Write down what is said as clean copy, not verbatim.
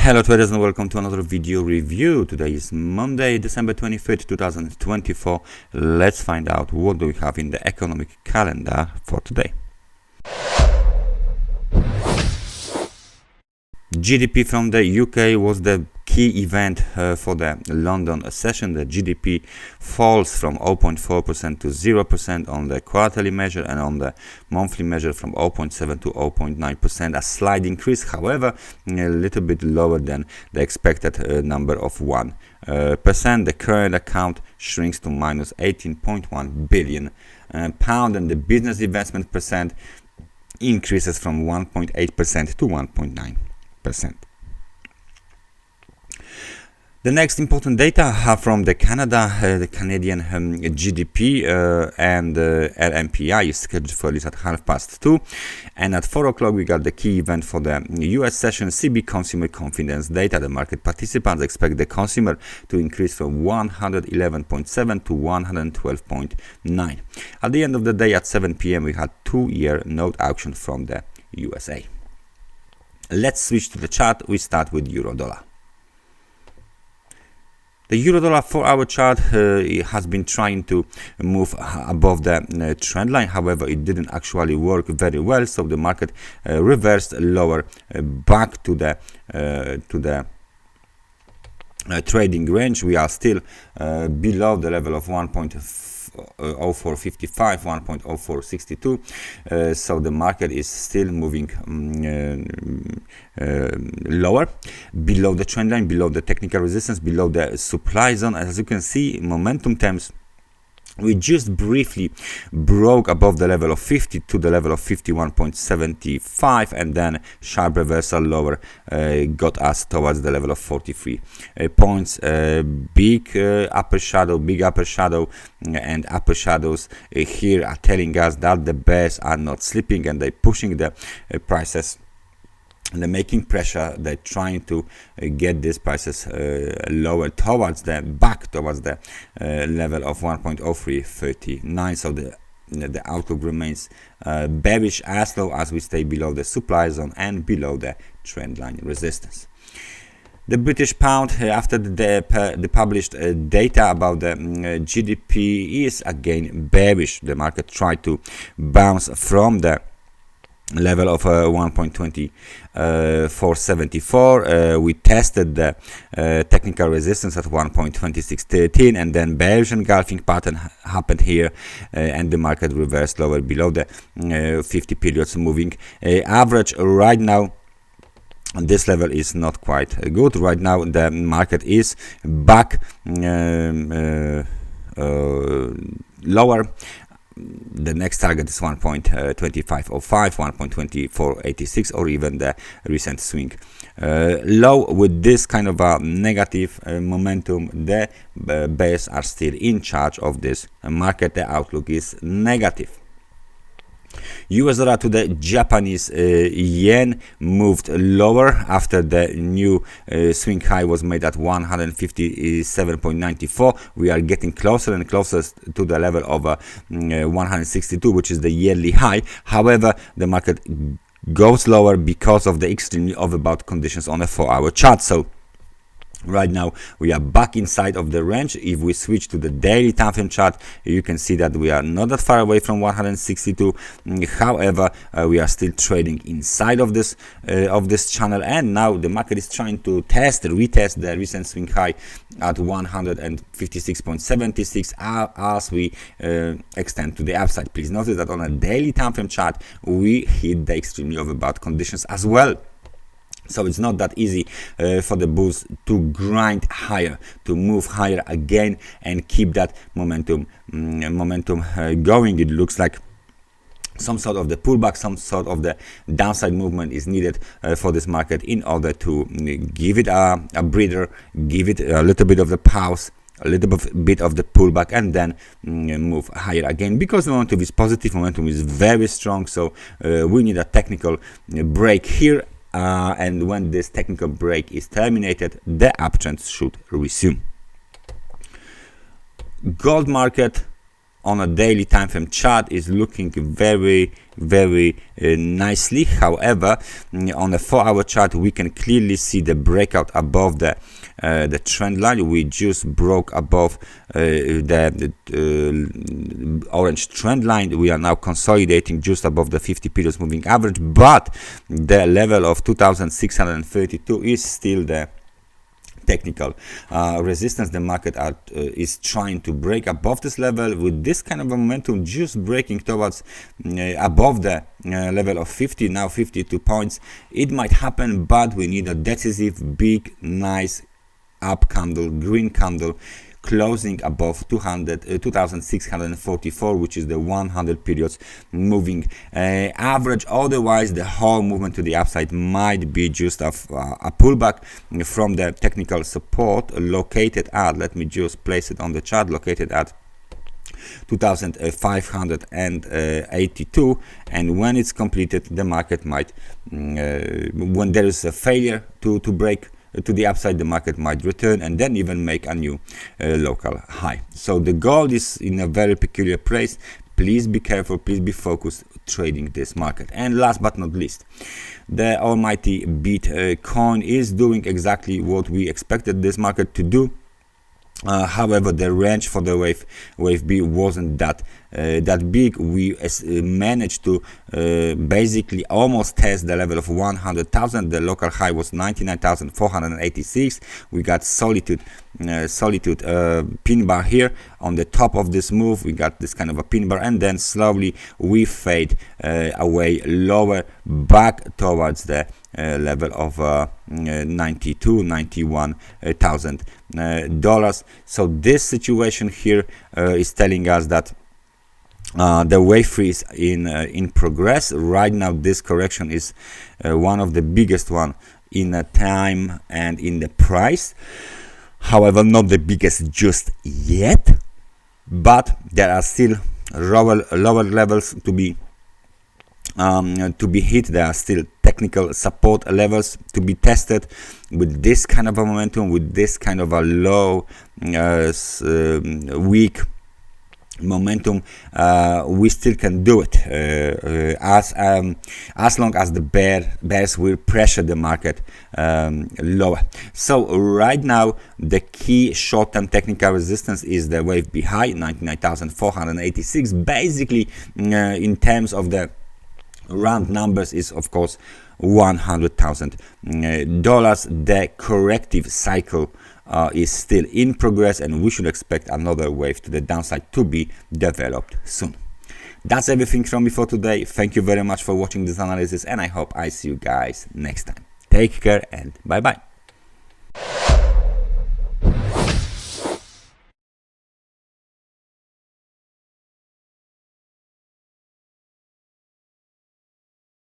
Hello traders and welcome to another video review. Today is Monday, December 25th, 2024. Let's find out what do we have in the economic calendar for today. GDP from the UK was the key event for the London session. The GDP falls from 0.4% to 0% on the quarterly measure, and on the monthly measure from 0.7 to 0.9%, a slight increase, however a little bit lower than the expected number of 1%. The current account shrinks to minus 18.1 billion pound, and the business investment percent increases from 1.8% to 1.9%. The next important data are from the the Canadian GDP and LMPI is scheduled for release at 2:30, and at 4 o'clock we got the key event for the US session, CB consumer confidence data. The market participants expect the consumer to increase from 111.7 to 112.9. At the end of the day at 7 p.m. we had 2-year note auction from the USA. Let's switch to the chart. We start with euro-dollar. The euro-dollar 4-hour chart has been trying to move above the trend line. However, it didn't actually work very well, so the market reversed lower back to the trading range. We are still below the level of 1.0455, 1.0462, so the market is still moving lower, below the trend line, below the technical resistance, below the supply zone. As you can see, in momentum terms, we just briefly broke above the level of 50 to the level of 51.75, and then sharp reversal lower got us towards the level of 43 points. Big upper shadow, and upper shadows here are telling us that the bears are not sleeping, and they're pushing the prices. They're making pressure. They're trying to get these prices lower towards the level of 1.0339. So the outlook remains bearish as long as we stay below the supply zone and below the trend line resistance. The British pound, after the published data about the GDP, is again bearish. The market tried to bounce from the level of 1.2474. We tested the technical resistance at 1.2613, and then bearish engulfing pattern happened here, and the market reversed lower below the 50 periods moving average. Right now this level is not quite good. Right now the market is back lower. The next target is 1.2505, 1.2486, or even the recent swing low. With this kind of a negative momentum, the bears are still in charge of this market. The outlook is negative. US dollar to the Japanese yen moved lower after the new swing high was made at 157.94. We are getting closer and closer to the level of 162, which is the yearly high. However, the market goes lower because of the extremely overbought conditions on a 4-hour chart. So right now we are back inside of the range. If we switch to the daily time frame chart, you can see that we are not that far away from 162. However, we are still trading inside of this channel, and now the market is trying to retest the recent swing high at 156.76 as we extend to the upside. Please notice that on a daily time frame chart we hit the extremely overbought conditions as well. So it's not that easy for the bulls to grind higher, to move higher again and keep that momentum going. It looks like some sort of the pullback, some sort of the downside movement is needed for this market in order to give it a breather, give it a little bit of the pause, a little bit of the pullback, and then move higher again, because the momentum is positive, momentum is very strong. So we need a technical break here. And when this technical break is terminated, the uptrend should resume. Gold market on a daily time frame chart is looking very nicely. However, on a 4-hour chart we can clearly see the breakout above the trend line. We just broke above the orange trend line. We are now consolidating just above the 50 periods moving average, but the level of 2632 is still the technical resistance. The market is trying to break above this level with this kind of a momentum, just breaking towards above the level of 50, now 52 points. It might happen, but we need a decisive, big, nice up candle, green candle, closing above 2644, which is the 100 periods moving average. Otherwise, the whole movement to the upside might be just a pullback from the technical support located at, let me just place it on the chart, located at 2582, and when it's completed, the market might, when there is a failure to break to the upside, the market might return and then even make a new local high. So the gold is in a very peculiar place. Please be careful, please be focused trading this market. And last but not least, the almighty Bitcoin is doing exactly what we expected this market to do. However, the range for the wave B wasn't that big. We managed to basically almost test the level of 100,000. The local high was 99,486. We got solitude pin bar here on the top of this move. We got this kind of a pin bar, and then slowly we fade away lower back towards the level of 91,000 dollars. So this situation here is telling us that the wave 3 is in progress right now. This correction is one of the biggest one in time and in the price. However, not the biggest just yet, but there are still lower levels to be hit. There are still technical support levels to be tested. With this kind of a momentum, with this kind of a low weak momentum, we still can do it as long as the bears will pressure the market lower. So right now the key short-term technical resistance is the wave B high, 99,486. basically in terms of the round numbers is of course $100,000. The corrective cycle is still in progress, and we should expect another wave to the downside to be developed soon. That's everything from me for today. Thank you very much for watching this analysis, and I hope I see you guys next time. Take care and bye bye.